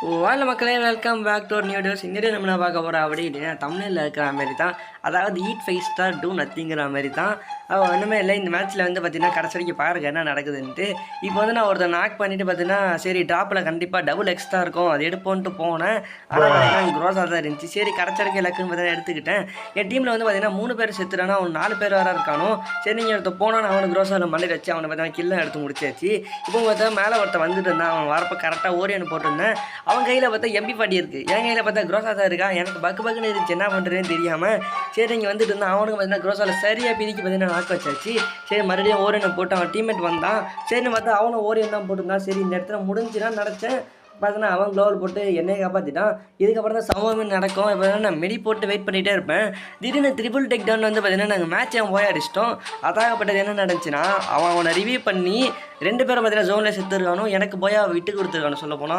வாழ்ல மக்களே, welcome back to new days. இந்த நம்ம என்ன பார்க்க போகிறோம் அப்படின்னா, தமிழில் இருக்கிற மாதிரி தான். அதாவது ஈட் 5 ஸ்டார் டூ நத்திங்கிற மாதிரி தான். ஒன்றுமே இல்லை. இந்த மேட்ச்சில் வந்து பார்த்தீங்கன்னா கடைசி வரைக்கும் பாருங்க என்ன நடக்குதுன்ட்டு. இப்போ வந்து நான் ஒருத்தர் நாக் பண்ணிவிட்டு பார்த்தீங்கன்னா சரி ட்ராப்பில் கண்டிப்பாக டபுள் எக்ஸ்ட்ரா இருக்கும், அது எடுப்போன்ட்டு போனேன். ஆனால் பார்த்தீங்கன்னா க்ரோஸாக தான் இருந்துச்சு. சரி கடைசி வரைக்கும் லக்குன்னு பார்த்தீங்கன்னா எடுத்துக்கிட்டேன். என் டீமில் வந்து பார்த்தீங்கன்னா 3 பேர் செத்துறானா, அவன் 4 பேர் வேறு இருக்கானோ. சரி நீங்கள் ஒருத்த போனான்னு அவனுக்கு க்ரோஸாவில் மண்ணில் வச்சு அவனை பார்த்தீங்கன்னா கில்லை எடுத்து முடிச்சாச்சு. இப்போ பார்த்தா மேலே ஒருத்த வந்துட்டு இருந்தான். அவன் வரப்போ கரெக்டாக ஓடியான்னு போட்டிருந்தேன். அவன் கையில் பார்த்தா MP40 இருக்குது, என் கையில் பார்த்தா க்ரோஸா தான் இருக்கா. எனக்கு பக்குன்னு இருந்துச்சு, என்ன பண்ணுறதுன்னு தெரியாமல் சரி இங்கே வந்துட்டு இருந்தான். அவனுக்கு பார்த்தீங்கன்னா க்ரோஸாவில் சரியாக பிரிக்கி பார்த்தீங்கன்னா நாக்க வச்சாச்சு. சரி மறுபடியும் ஓரியனை போட்டு அவன் டீம்மேட் வந்தான். சரின்னு பார்த்தா அவனும் ஓரியன் தான் போட்டிருந்தான். சரி இந்த இடத்துல முடிஞ்சுன்னா நினச்சேன். பார்த்தீங்கன்னா அவன் க்ளோவல் போட்டு என்னையை காப்பாற்றிட்டான். இதுக்கப்புறம் தான் சமமே நடக்கும். இப்போ நான் மெடி போட்டு வெயிட் பண்ணிகிட்டே இருப்பேன். திடீர்னு ட்ரிபிள் டேக் டவுன் வந்து பார்த்தீங்கன்னா நாங்கள் மேட்ச் அவன் போய் அடிச்சிட்டோம். அதாகப்பட்டது என்ன நடந்துச்சுன்னா, அவனை ரிவ்யூ பண்ணி 2 பேரும் பார்த்தீங்கன்னா ஜோனில் செத்துருக்கானோ, எனக்கு போய் விட்டு கொடுத்துருக்கானு சொல்ல போனோம்.